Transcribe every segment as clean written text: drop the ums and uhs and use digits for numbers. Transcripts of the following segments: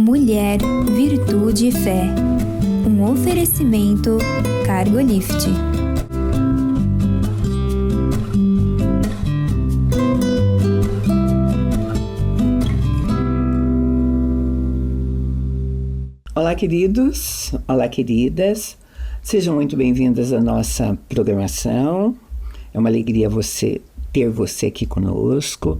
Mulher, Virtude e Fé. Um oferecimento Cargolift. Olá, queridos, olá, queridas. Sejam muito bem-vindas à nossa programação. É uma alegria ter você aqui conosco.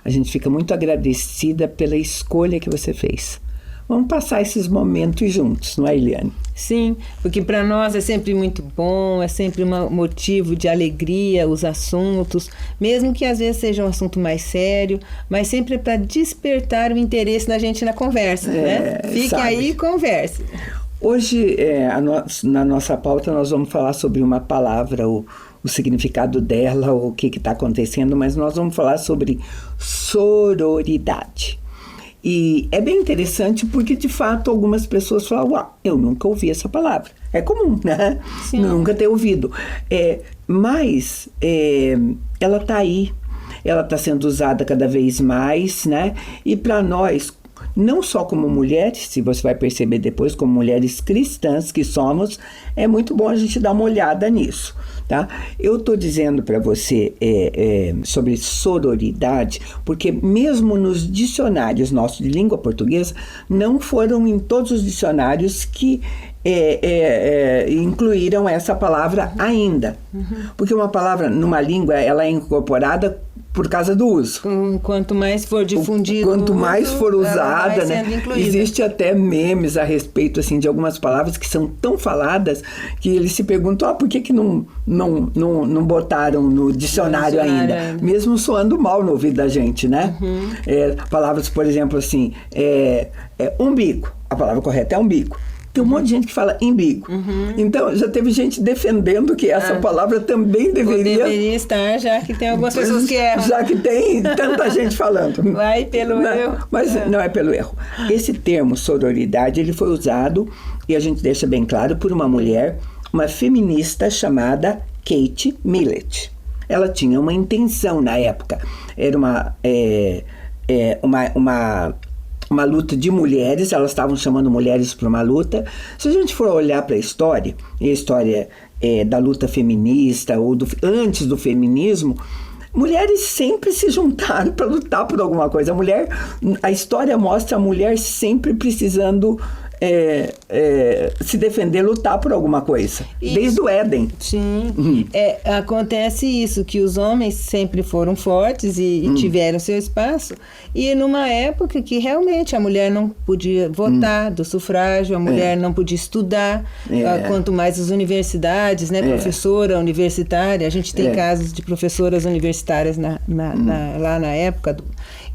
A gente fica muito agradecida pela escolha que você fez. Vamos passar esses momentos juntos, não é, Eliane? Sim, porque para nós é sempre muito bom, é sempre um motivo de alegria, os assuntos, mesmo que às vezes seja um assunto mais sério, mas sempre é para despertar o interesse da gente na conversa, né? Fique aí e converse. Hoje, na nossa pauta, nós vamos falar sobre uma palavra, o significado dela, o que está acontecendo, mas nós vamos falar sobre sororidade. E é bem interessante porque, de fato, algumas pessoas falam, uau, eu nunca ouvi essa palavra. É comum, né? Sim. Nunca ter ouvido. Mas ela está aí, ela está sendo usada cada vez mais, né? E para nós, não só como mulheres, se você vai perceber depois, como mulheres cristãs que somos, é muito bom a gente dar uma olhada nisso. Tá? Eu estou dizendo para você sobre sororidade, porque mesmo nos dicionários nossos de língua portuguesa, não foram em todos os dicionários que incluíram essa palavra ainda. Porque uma palavra numa língua, ela é incorporada por causa do uso. Quanto mais for difundido, quanto mais for usada, né? Existe até memes a respeito assim, de algumas palavras que são tão faladas que eles se perguntam, por que não botaram no dicionário ainda? Mesmo soando mal no ouvido da gente, né? Palavras, por exemplo, assim, umbigo. A palavra correta é umbigo. Tem um monte de gente que fala umbigo. Então, já teve gente defendendo que essa palavra também deveria estar, já que tem algumas pessoas que erram. Já que tem tanta gente falando. Vai pelo erro. Mas não é pelo erro. Esse termo, sororidade, ele foi usado, e a gente deixa bem claro, por uma mulher, uma feminista chamada Kate Millett. Ela tinha uma intenção na época. Era uma luta de mulheres, elas estavam chamando mulheres para uma luta. Se a gente for olhar para a história, e a história da luta feminista, ou antes do feminismo, mulheres sempre se juntaram para lutar por alguma coisa. A história mostra a mulher sempre precisando se defender, lutar por alguma coisa. Isso. Desde o Éden. Sim. Acontece isso, que os homens sempre foram fortes e tiveram seu espaço. E numa época que realmente a mulher não podia votar do sufrágio, a mulher não podia estudar, quanto mais as universidades, né? Professora universitária. A gente tem casos de professoras universitárias lá na época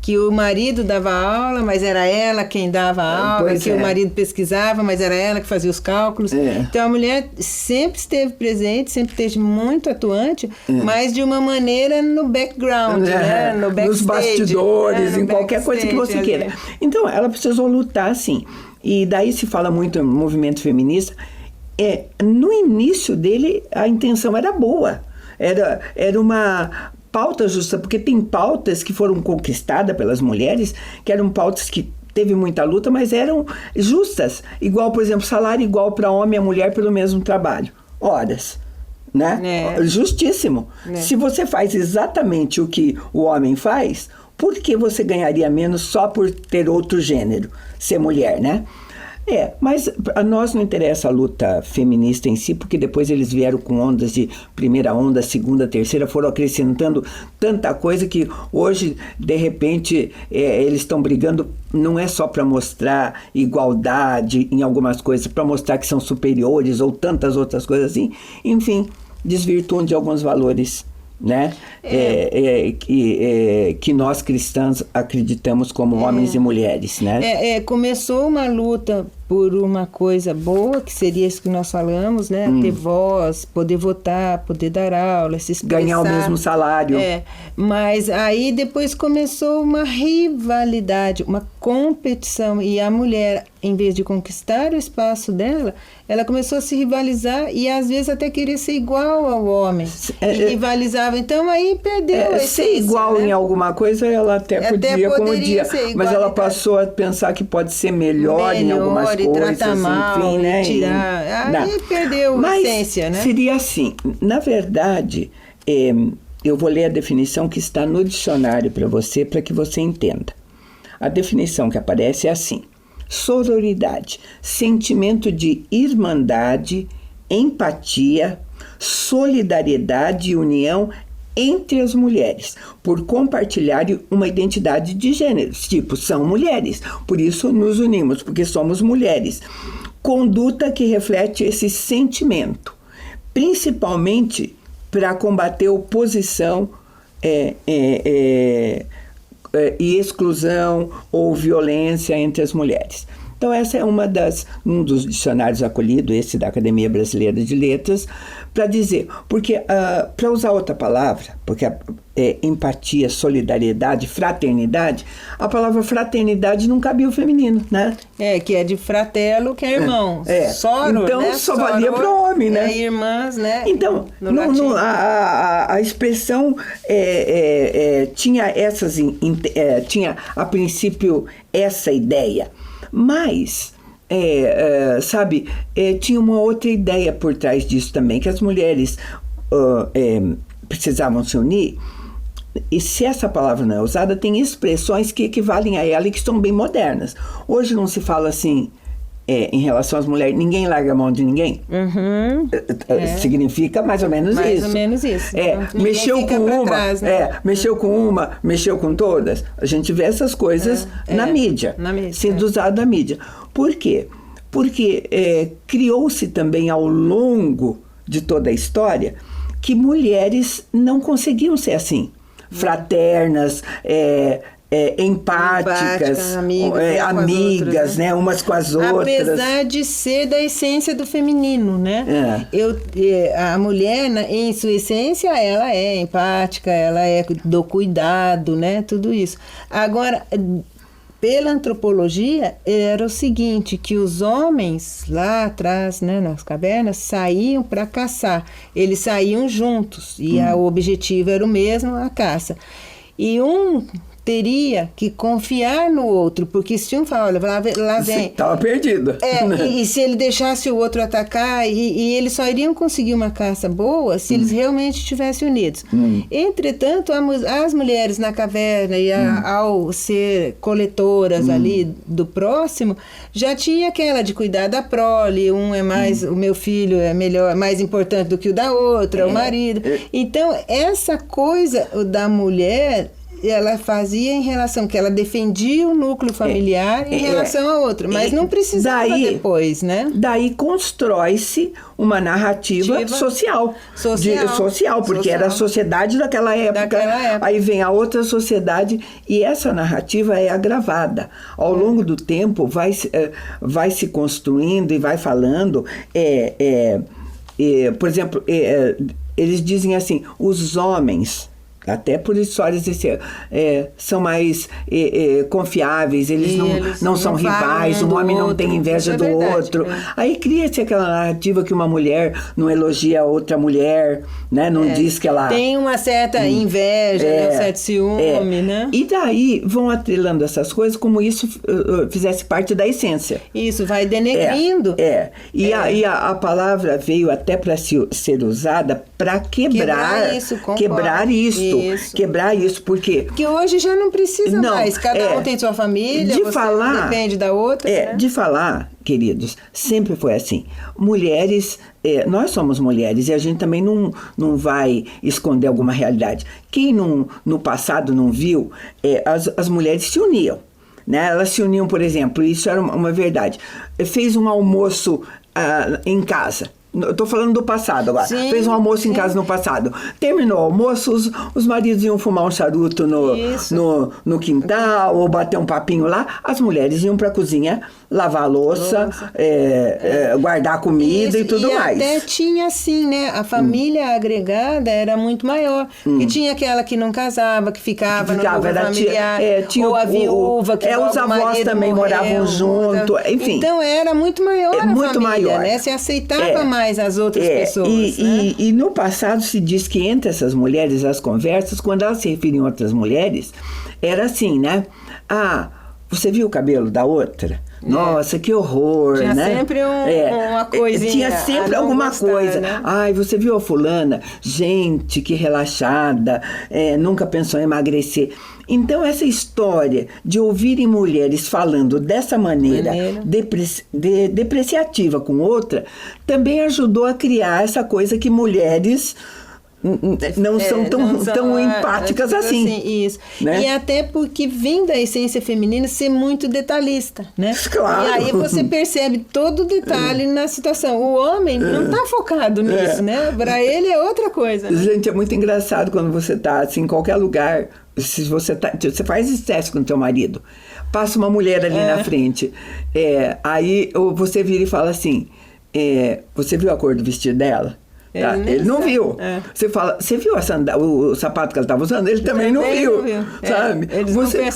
que o marido dava aula, mas era ela quem dava aula, o marido pesquisava, mas era ela que fazia os cálculos. Então a mulher sempre esteve presente, sempre esteve muito atuante, mas de uma maneira no background, né? No backstage, nos bastidores, em qualquer coisa que você queira. Então ela precisou lutar, sim. E daí se fala muito no movimento feminista. No início dele, a intenção era boa. Era uma pauta justa, porque tem pautas que foram conquistadas pelas mulheres, que eram pautas que teve muita luta, mas eram justas. Igual, por exemplo, salário igual para homem e mulher pelo mesmo trabalho. Horas. Né? Justíssimo. Se você faz exatamente o que o homem faz, por que você ganharia menos só por ter outro gênero, ser mulher, né? Mas a nós não interessa a luta feminista em si, porque depois eles vieram com ondas de primeira onda, segunda, terceira, foram acrescentando tanta coisa que hoje, de repente, eles estão brigando, não é só para mostrar igualdade em algumas coisas, para mostrar que são superiores ou tantas outras coisas assim, enfim, desvirtuam de alguns valores, né? Que nós cristãs acreditamos como homens e mulheres, né? Começou uma luta por uma coisa boa, que seria isso que nós falamos, né? Ter voz, poder votar, poder dar aula, se expressar. Ganhar o mesmo salário. Mas aí depois começou uma rivalidade, uma competição, e a mulher, em vez de conquistar o espaço dela, ela começou a se rivalizar e às vezes até querer ser igual ao homem. E rivalizava, então aí perdeu a essência, ser igual, né? Em alguma coisa ela até podia, como dia, mas ela passou a pensar que pode ser melhor em algumas coisas, tratar mal, enfim, né? Tirar. Aí perdeu a essência, né? Seria assim, na verdade, eu vou ler a definição que está no dicionário para você que você entenda. A definição que aparece é assim: sororidade, sentimento de irmandade, empatia, solidariedade e união entre as mulheres, por compartilharem uma identidade de gêneros, tipo, são mulheres, por isso nos unimos, porque somos mulheres. Conduta que reflete esse sentimento, principalmente para combater oposição e exclusão ou violência entre as mulheres. Então essa é um dos dicionários acolhidos, esse da Academia Brasileira de Letras, para dizer, porque para usar outra palavra, porque empatia, solidariedade, fraternidade, a palavra fraternidade não cabia o feminino, né? Que é de fratello, que é irmão. Soro, então, né? só valia para o homem, né? Irmãs, né? Então, a expressão tinha tinha a princípio essa ideia, mas tinha uma outra ideia por trás disso também, que as mulheres precisavam se unir. E se essa palavra não é usada, tem expressões que equivalem a ela e que são bem modernas. Hoje não se fala assim, em relação às mulheres, ninguém larga a mão de ninguém. Significa mais ou menos isso. Mais ou menos isso. Mexeu com uma, trás, né? mexeu com todas. A gente vê essas coisas na mídia, sendo usado na mídia. Por quê? Porque criou-se também ao longo de toda a história que mulheres não conseguiam ser assim. Fraternas, empáticas, amigas, né, umas com as outras. Apesar de ser da essência do feminino, né? A mulher, em sua essência, ela é empática, ela é do cuidado, né? Tudo isso. Agora, pela antropologia, era o seguinte, que os homens lá atrás, né, nas cavernas, saíam para caçar. Eles saíam juntos e o objetivo era o mesmo, a caça. E um teria que confiar no outro, porque se um fala, olha, lá vem... Estava perdido. E se ele deixasse o outro atacar, e eles só iriam conseguir uma caça boa se eles realmente estivessem unidos. Entretanto, as mulheres na caverna, e ao ser coletoras ali do próximo, já tinha aquela de cuidar da prole, o meu filho é melhor, mais importante do que o da outra, o marido. Então, essa coisa da mulher, ela fazia em relação que ela defendia o núcleo familiar em relação a outro, mas não precisava depois, né? Daí constrói-se uma narrativa social, porque era a sociedade daquela época. Aí vem a outra sociedade e essa narrativa é agravada. Ao longo do tempo vai se construindo e vai falando, por exemplo, eles dizem assim, os homens, até por histórias são mais confiáveis, eles não são rivais, um homem não tem inveja do outro. Aí cria-se aquela narrativa que uma mulher não elogia a outra mulher, né? Não diz que ela... Tem uma certa inveja, um certo ciúme, né? E daí vão atrelando essas coisas como isso fizesse parte da essência. Isso, vai denegrindo. E a palavra veio até para ser usada para quebrar isso, porque... Porque hoje já não precisa mais, cada um tem sua família, depende da outra. Né? De falar, queridos, sempre foi assim. Mulheres, nós somos mulheres e a gente também não vai esconder alguma realidade. Quem no passado não viu, as mulheres se uniam. Né? Elas se uniam, por exemplo, isso era uma verdade. Fez um almoço em casa. eu tô falando do passado agora. Sim, Fez um almoço em casa no passado. Terminou o almoço, os maridos iam fumar um charuto no quintal, ou bater um papinho lá. As mulheres iam pra cozinha lavar a louça. Guardar a comida e tudo mais. Até tinha assim, né? A família agregada era muito maior. E tinha aquela que não casava, que ficava no núcleo familiar. Ou a viúva, que os avós também moravam junto, enfim. Então era muito maior a muito família, maior. né? Se aceitava mais as outras pessoas. E no passado se diz que entre essas mulheres, as conversas, quando elas se referiam a outras mulheres, era assim, né? Ah, você viu o cabelo da outra? Nossa, que horror, tinha né? Sempre uma coisinha. Tinha sempre alguma coisa. Né? Ai, você viu a fulana? Gente, que relaxada, nunca pensou em emagrecer. Então, essa história de ouvirem mulheres falando dessa maneira depreciativa com outra, também ajudou a criar essa coisa que mulheres não são tão empáticas assim. Isso. Né? E até porque vem da essência feminina ser muito detalhista, né? Claro. E aí você percebe todo o detalhe na situação. O homem não está focado nisso, né? Para ele é outra coisa. Né? Gente, é muito engraçado quando você está assim, em qualquer lugar. Se você faz estresse com o teu marido, passa uma mulher ali na frente. Aí você vira e fala assim, você viu a cor do vestido dela? Tá? Ele não viu. Você fala, você viu o sapato que ela estava usando? Ele também não viu. Sabe?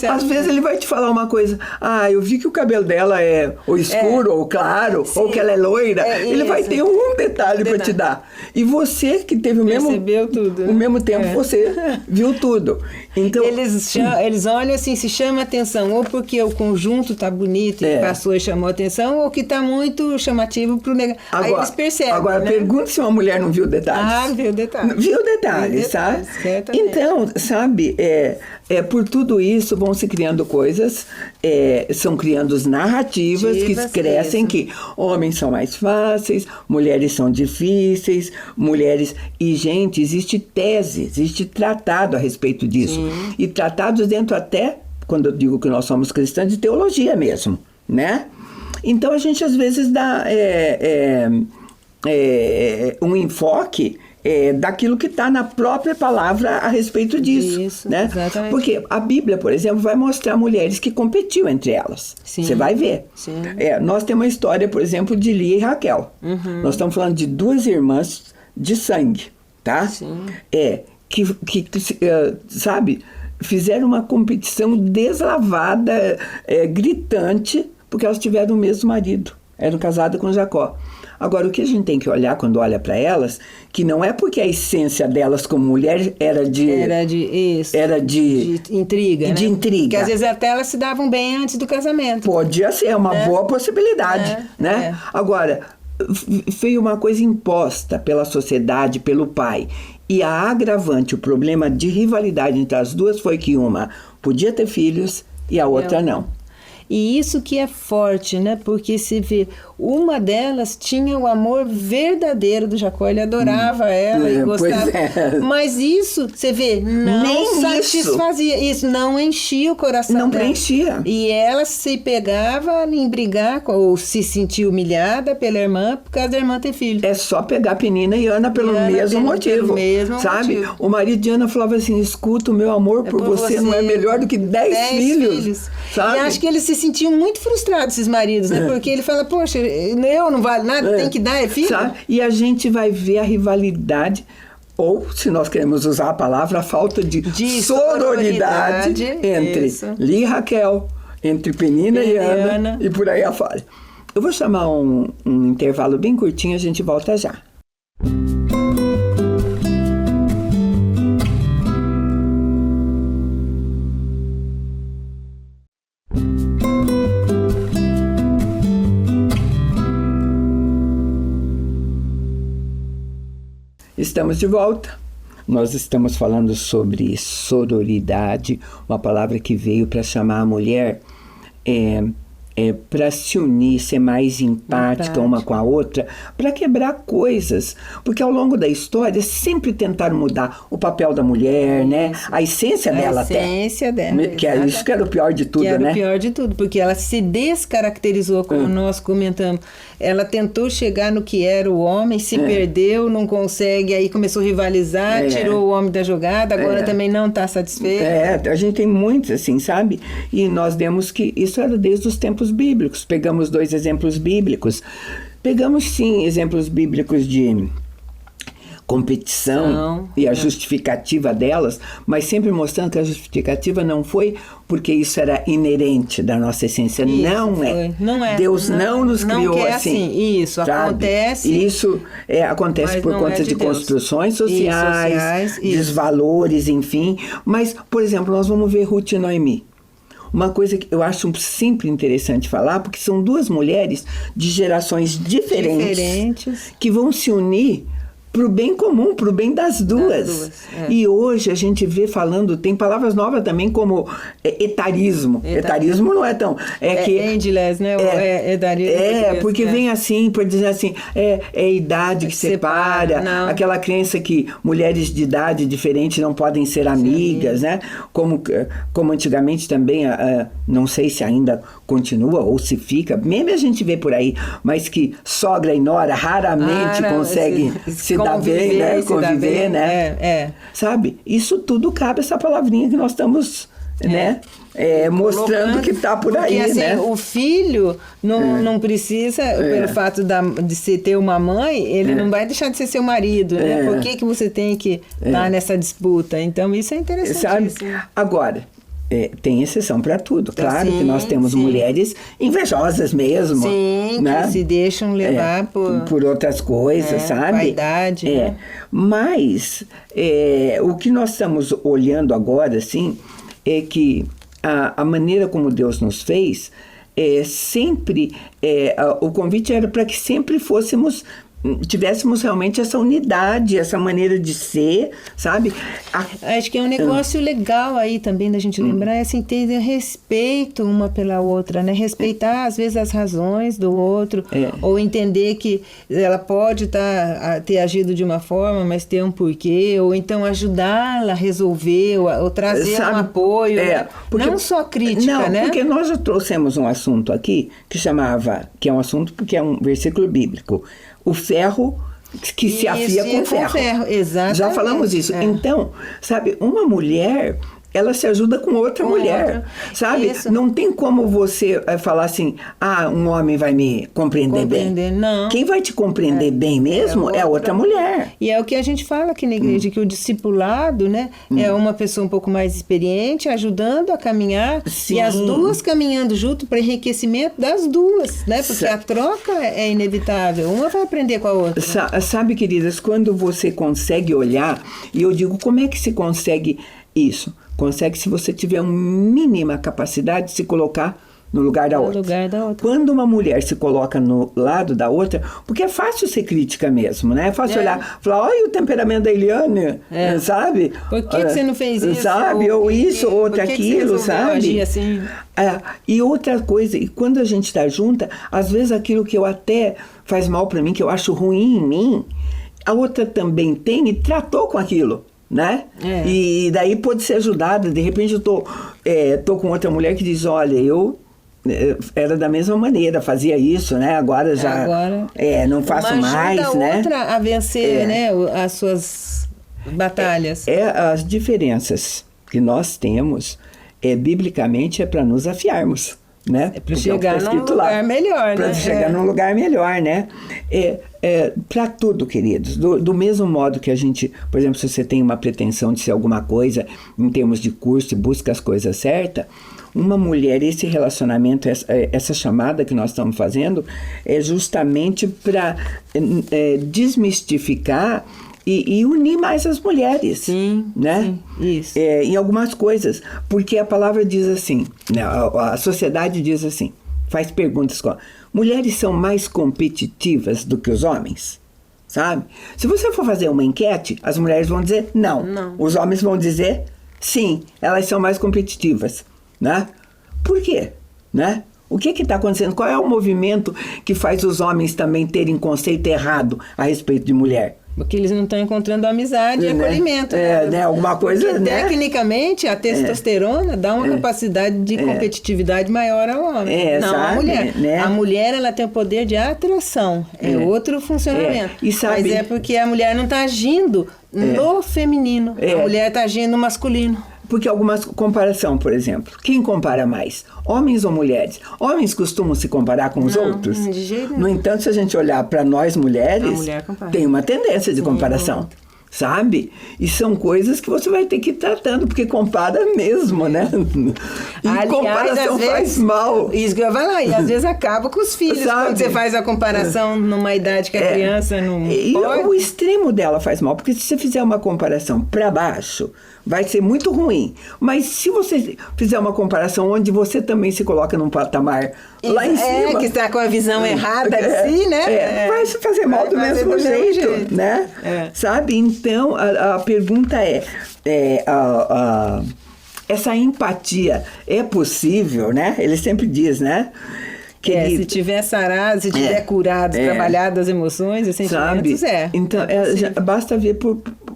Às vezes ele vai te falar uma coisa. Ah, eu vi que o cabelo dela é ou escuro, ou claro, ou que ela é loira. Ele vai ter um detalhe para te dar. E você que teve o mesmo... Percebeu tudo. O mesmo tempo você viu tudo. Então, eles olham assim, se chama atenção, ou porque o conjunto tá bonito e passou e chamou atenção, ou que tá muito chamativo pro negócio. Aí eles percebem. Agora, pergunta se uma mulher não viu detalhes. Viu detalhes. Viu detalhes, sabe? Certamente. Então, sabe, por tudo isso vão se criando coisas, são criando narrativas que crescem que homens são mais fáceis, mulheres são difíceis, E, gente, existe tese, existe tratado a respeito disso. E tratados dentro até, quando eu digo que nós somos cristãos, de teologia mesmo, né? Então, a gente às vezes dá um enfoque daquilo que está na própria palavra a respeito disso. Isso, né? Exatamente. Porque a Bíblia, por exemplo, vai mostrar mulheres que competiam entre elas. Você vai ver. Sim. Nós temos uma história, por exemplo, de Lia e Raquel. Nós estamos falando de duas irmãs de sangue, tá? Sim. Sabe, fizeram uma competição deslavada, gritante, porque elas tiveram o mesmo marido. Eram casadas com Jacó. Agora, o que a gente tem que olhar quando olha para elas, que não é porque a essência delas como mulher era de intriga, de intriga. Porque às vezes até elas se davam bem antes do casamento. Podia ser, uma boa possibilidade, né? Agora, foi uma coisa imposta pela sociedade, pelo pai. E a agravante, o problema de rivalidade entre as duas foi que uma podia ter filhos e a outra não. E isso que é forte, né? Porque se vê, uma delas tinha o amor verdadeiro do Jacó, ele adorava ela e gostava. Mas isso, você vê, não satisfazia. Isso não enchia o coração dela. Não preenchia. E ela se pegava em brigar, ou se sentia humilhada pela irmã, por causa da irmã ter filho. É só pegar Penina e Ana pelo mesmo motivo. Sabe? O marido de Ana falava assim, escuta, o meu amor por você não é melhor do que 10 filhos. Sabe? E acho que eles se sentiam muito frustrados, esses maridos, né? Porque ele fala, poxa, eu não vale nada, tem que dar, é filho. Sabe? E a gente vai ver a rivalidade, ou, se nós queremos usar a palavra, a falta de sororidade entre Lia e Raquel, entre Penina e Ana, e por aí afora. Eu vou chamar um intervalo bem curtinho, a gente volta já. Estamos de volta. Nós estamos falando sobre sororidade, uma palavra que veio para chamar a mulher para se unir, ser mais empática uma com a outra, para quebrar coisas. Porque ao longo da história sempre tentaram mudar o papel da mulher, né? A essência dela até. A essência dela. Que era isso que era o pior de tudo, que era né? o pior de tudo, porque ela se descaracterizou, como nós comentamos. Ela tentou chegar no que era o homem, se perdeu, não consegue, aí começou a rivalizar, tirou o homem da jogada, agora também não está satisfeito. A gente tem muitos assim, sabe? E nós vemos que isso era desde os tempos bíblicos. Pegamos 2 exemplos bíblicos. Pegamos, sim, exemplos bíblicos de competição e a justificativa delas, mas sempre mostrando que a justificativa não foi porque isso era inerente da nossa essência. Isso, não é. Deus não nos criou assim. Isso, sabe? acontece. Isso acontece por conta de construções sociais, isso. desvalores, enfim. Mas, por exemplo, nós vamos ver Ruth e Noemi. Uma coisa que eu acho sempre interessante falar, porque são 2 mulheres de gerações diferentes. Que vão se unir para o bem comum, para o bem das duas. E hoje a gente vê falando, tem palavras novas também como etarismo. Etarismo não é tão... endless, né? Etarismo. Porque vem assim, por dizer assim, a idade que separa, aquela crença que mulheres de idade diferente não podem ser amigas, né? Como antigamente também, não sei se ainda continua ou se fica, mesmo a gente vê por aí, mas que sogra e nora raramente conseguem se dar bem, né? Conviver, né? Sabe? Isso tudo cabe essa palavrinha que nós estamos, né? Mostrando que está por aí, porque, assim, né? O filho não precisa, pelo fato de ter uma mãe, ele não vai deixar de ser seu marido, né? Por que você tem que estar nessa disputa? Então, isso é interessantíssimo. Sabe? Agora, tem exceção para tudo. Claro que nós temos mulheres invejosas mesmo. Sim, né? Que se deixam levar por outras coisas, sabe? Vaidade, né? Mas o que nós estamos olhando agora, assim, é que a maneira como Deus nos fez, sempre o convite era para que sempre tivéssemos realmente essa unidade, essa maneira de ser, sabe? Acho que é um negócio legal aí também da gente lembrar, assim, ter respeito uma pela outra, né? Respeitar, às vezes, as razões do outro, ou entender que ela pode ter agido de uma forma, mas ter um porquê, ou então ajudá-la a resolver, ou trazer um apoio, né? Não só crítica, né? Porque nós já trouxemos um assunto aqui, que é um assunto porque é um versículo bíblico. O ferro que se afia com ferro. Exatamente. Já falamos isso. Então, sabe, uma mulher, ela se ajuda com outra mulher, sabe? Isso. Não tem como você falar assim, um homem vai me compreender bem. Não. Quem vai te compreender bem mesmo é outra mulher. E é o que a gente fala aqui na igreja, que o discipulado, né, é uma pessoa um pouco mais experiente, ajudando a caminhar, e as duas caminhando junto para enriquecimento das duas, né? Porque a troca é inevitável, uma vai aprender com a outra. Sabe, queridas, quando você consegue olhar, e eu digo, como é que se consegue isso? Consegue se você tiver uma mínima capacidade de se colocar no lugar da outra. Quando uma mulher se coloca no lado da outra, porque é fácil ser crítica mesmo, né? É fácil olhar, falar, olha o temperamento da Eliane, sabe? Por que você não fez isso? Sabe? Ou isso, ou aquilo, sabe? Agir assim? E outra coisa, e quando a gente está junta, às vezes aquilo que eu até faz mal para mim, que eu acho ruim em mim, a outra também tem e tratou com aquilo. Né? E daí pode ser ajudada. De repente eu tô com outra mulher que diz, olha, eu era da mesma maneira, fazia isso, né? Agora já não faço mais, né? Ajuda a outra a vencer, né? As suas batalhas. As diferenças que nós temos, biblicamente, é para nos afiarmos. Né? Para chegar num lugar melhor, para chegar num lugar melhor, né? Para tudo, queridos. Do mesmo modo que a gente, por exemplo, se você tem uma pretensão de ser alguma coisa em termos de curso e busca as coisas certas, uma mulher, esse relacionamento, essa chamada que nós estamos fazendo, é justamente para desmistificar e unir mais as mulheres, né? Sim, isso. Em algumas coisas, porque a palavra diz assim, né? A sociedade diz assim, faz perguntas como, mulheres são mais competitivas do que os homens? Sabe? Se você for fazer uma enquete, as mulheres vão dizer não. Os homens vão dizer sim, elas são mais competitivas, né? Por quê? Né? O que está acontecendo? Qual é o movimento que faz os homens também terem conceito errado a respeito de mulher? Porque eles não estão encontrando amizade e acolhimento. Né? Alguma coisa, porque, né? Tecnicamente, a testosterona dá uma capacidade de competitividade maior ao homem. Não sabe, a mulher. Né? A mulher, ela tem o poder de atração. É outro funcionamento. E sabe, mas é porque a mulher não está agindo no feminino. A mulher está agindo no masculino. Porque algumas comparação, por exemplo, quem compara mais? Homens ou mulheres? Homens costumam se comparar com os outros? De jeito nenhum. No entanto, se a gente olhar para nós mulheres, tem uma tendência de comparação. Sabe? E são coisas que você vai ter que ir tratando, porque compara mesmo, né? E aliás, comparação faz mal. Isso que eu ia falar, e às vezes acaba com os filhos, sabe? Quando você faz a comparação numa idade que a criança não pode. O extremo dela faz mal, porque se você fizer uma comparação para baixo, vai ser muito ruim. Mas se você fizer uma comparação onde você também se coloca num patamar lá em cima... que está com a visão errada de si, né? Vai se fazer mal do mesmo jeito, né? Sabe? Então, a pergunta essa empatia é possível, né? Ele sempre diz, né? Se tiver sarado, se tiver curado, trabalhado as emoções e sentimentos, Então, basta ver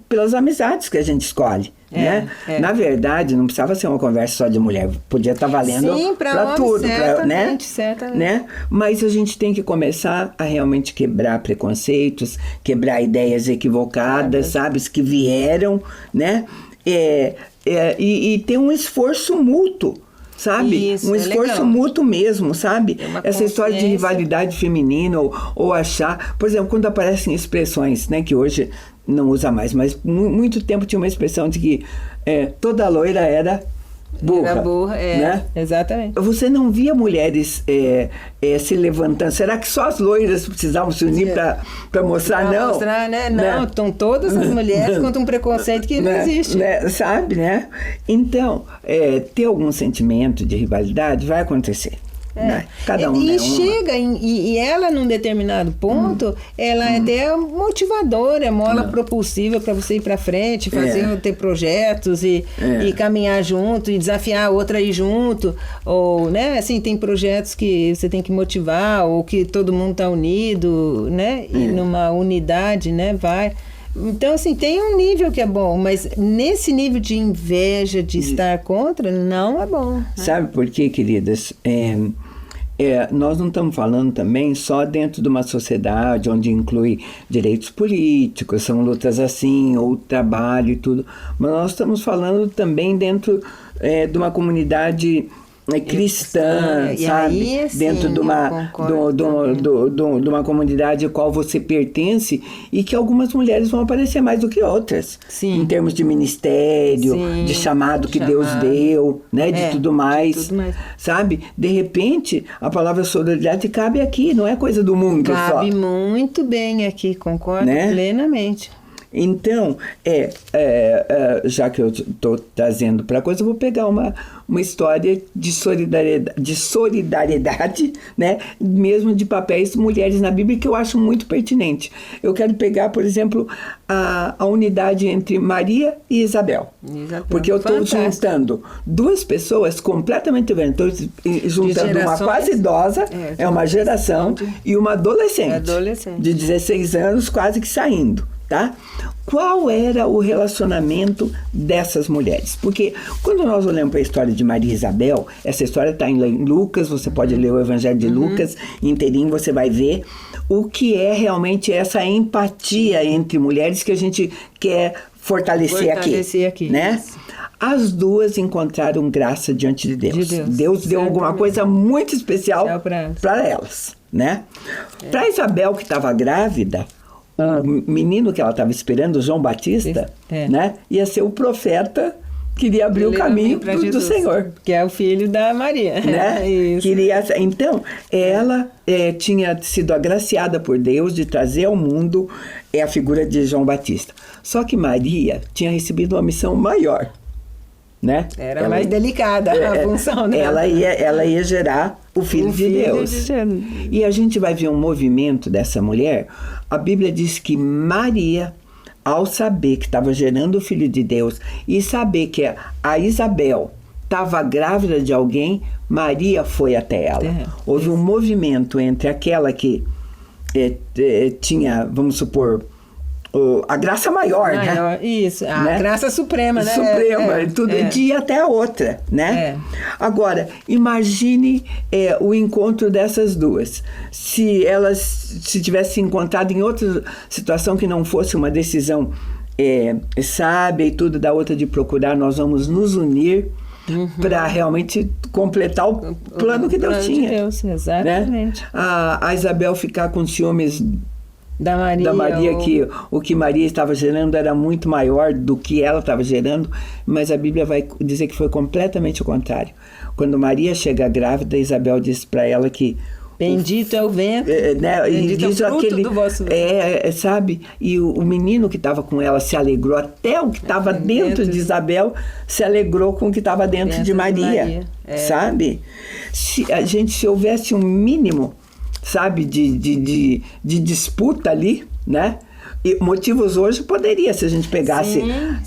pelas amizades que a gente escolhe. Né? Na verdade, não precisava ser uma conversa só de mulher, podia estar valendo para tudo, certamente. Né? Mas a gente tem que começar a realmente quebrar preconceitos, quebrar ideias equivocadas, sabe, que vieram, né? E ter um esforço mútuo. Sabe? Isso, um esforço mútuo mesmo, sabe? Essa história de rivalidade feminina ou achar... Por exemplo, quando aparecem expressões, né, que hoje não usa mais, mas muito tempo tinha uma expressão de que toda loira era burra. Era burra, né? Exatamente. Você não via mulheres se levantando. Será que só as loiras precisavam se unir para mostrar? Não. Mostrar, né? Não, estão todas as mulheres contra um preconceito que não existe. Sabe, né? Então, ter algum sentimento de rivalidade vai acontecer. Né? Cada um, chega, e ela num determinado ponto, ela é até motivadora, é mola propulsiva para você ir para frente, ter projetos e caminhar junto e desafiar a outra a ir junto, ou, né, assim, tem projetos que você tem que motivar, ou que todo mundo está unido, né, e numa unidade, né, vai. Então, assim, tem um nível que é bom, mas nesse nível de inveja, de estar contra, não é bom. Né? Sabe por quê, queridas? Nós não estamos falando também só dentro de uma sociedade onde inclui direitos políticos, são lutas assim, ou trabalho e tudo, mas nós estamos falando também dentro de uma comunidade cristã, sabe? Aí, dentro de uma comunidade a qual você pertence e que algumas mulheres vão aparecer mais do que outras. Sim. Em termos de ministério, de chamado que Deus deu, né? De tudo mais. Sabe? De repente, a palavra sororidade cabe aqui, não é coisa do mundo só. Cabe muito bem aqui, concordo plenamente. Então, já que eu estou trazendo para a coisa, eu vou pegar uma história de solidariedade, né? Mesmo de papéis de mulheres na Bíblia, que eu acho muito pertinente. Eu quero pegar, por exemplo, a unidade entre Maria e Isabel. Porque eu estou juntando duas pessoas completamente diferentes. Estou juntando uma quase idosa, uma geração, e uma adolescente de 16 anos, quase que saindo. Tá? Qual era o relacionamento dessas mulheres? Porque quando nós olhamos para a história de Maria e Isabel, essa história está em Lucas, você pode ler o Evangelho de Lucas inteirinho, você vai ver o que é realmente essa empatia entre mulheres que a gente quer fortalecer aqui, né? As duas encontraram graça diante de Deus. Deus deu alguma coisa muito especial para elas, né? Para Isabel, que estava grávida, o menino que ela estava esperando, João Batista, né, ia ser o profeta que iria abrir o caminho do Senhor. Que é o filho da Maria. Né? Isso. Então, ela tinha sido agraciada por Deus de trazer ao mundo a figura de João Batista. Só que Maria tinha recebido uma missão maior. Né? Era mais delicada a função dela. Ela ia gerar o Filho de Deus. E a gente vai ver um movimento dessa mulher. A Bíblia diz que Maria, ao saber que estava gerando o Filho de Deus e saber que a Isabel estava grávida de alguém, Maria foi até ela. Houve um movimento entre aquela que tinha, vamos supor, a graça maior, né? Isso, a graça suprema, né? Suprema, de ir até a outra, né? Agora, imagine o encontro dessas duas. Se elas se tivessem encontrado em outra situação que não fosse uma decisão sábia e tudo da outra de procurar, nós vamos nos unir para realmente completar o plano que Deus tinha. De Deus, exatamente. Né? A Isabel ficar com ciúmes da Maria, que o que Maria estava gerando era muito maior do que ela estava gerando, mas a Bíblia vai dizer que foi completamente o contrário. Quando Maria chega grávida, Isabel disse para ela que bendito é o vento, né? Bendito é o fruto do vosso ventre. Sabe? E o menino que estava com ela se alegrou, até o que estava dentro de Isabel se alegrou com o que estava dentro de Maria. Sabe? Se houvesse um mínimo, sabe, de disputa ali, né? E motivos hoje poderia, se a gente pegasse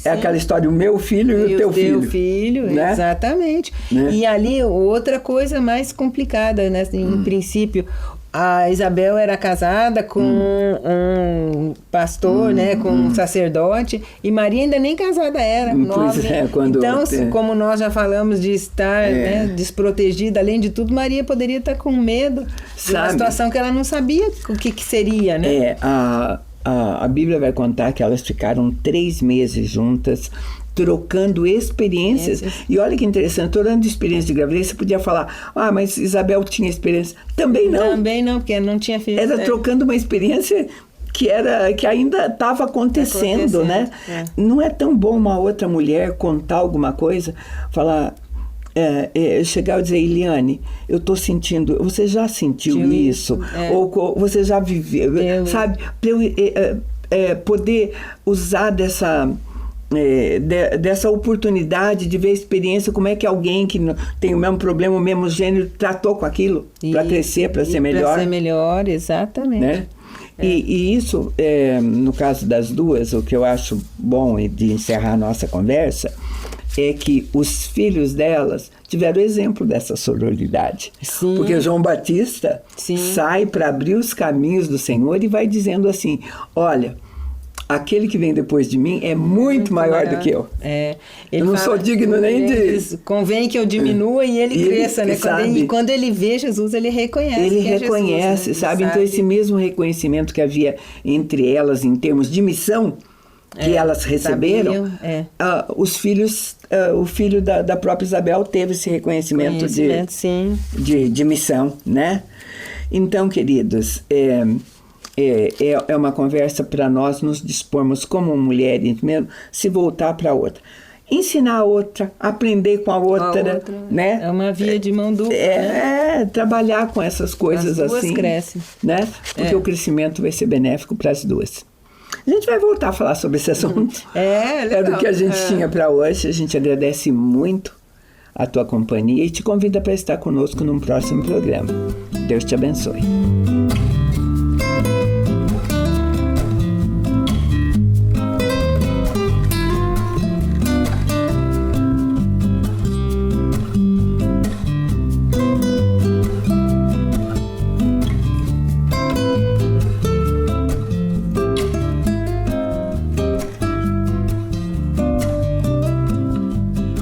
aquela história, o meu filho e o teu filho. Né? Exatamente. Né? E ali, outra coisa mais complicada, né? Em princípio, a Isabel era casada com um pastor, né? Com um sacerdote, e Maria ainda nem casada era. Então, como nós já falamos de estar desprotegida, além de tudo, Maria poderia estar com medo de uma situação que ela não sabia o que seria, né? A Bíblia vai contar que elas ficaram 3 meses juntas, trocando experiências. E olha que interessante, trocando experiência de gravidez, você podia falar, mas Isabel tinha experiência. Também não. Também não, porque não tinha filho. Era trocando uma experiência que ainda estava acontecendo, né? Não é tão bom uma outra mulher contar alguma coisa, falar... chegar e dizer, Eliane, eu estou sentindo, você já sentiu isso? Ou você já viveu, sabe? Para eu poder usar dessa oportunidade de ver a experiência, como é que alguém que tem o mesmo problema, o mesmo gênero, tratou com aquilo para crescer, para ser melhor. Para ser melhor, exatamente. Né? E isso, no caso das duas, o que eu acho bom de encerrar a nossa conversa é que os filhos delas tiveram exemplo dessa sororidade. Sim. Porque João Batista sai para abrir os caminhos do Senhor e vai dizendo assim, olha, aquele que vem depois de mim é muito maior do que eu. Eu não sou digno nem de... Convém que eu diminua e ele cresça, né? Quando ele vê Jesus, ele reconhece. Ele reconhece, Jesus, né? Sabe? Então, esse mesmo reconhecimento que havia entre elas em termos de missão, que elas receberam, os filhos, o filho da própria Isabel teve esse reconhecimento de missão, né? Então, queridos, é uma conversa para nós nos dispormos como mulheres mesmo, se voltar para a outra. Ensinar a outra, aprender com a outra, né? É uma via de mão dupla. Trabalhar com essas coisas as duas assim. Crescem. Né? Porque o crescimento vai ser benéfico para as duas. A gente vai voltar a falar sobre esse assunto. Era o que a gente tinha para hoje. A gente agradece muito a tua companhia e te convida para estar conosco num próximo programa. Deus te abençoe.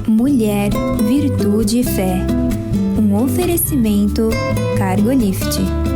Mulher, Virtude e Fé. Um oferecimento Cargo Lift.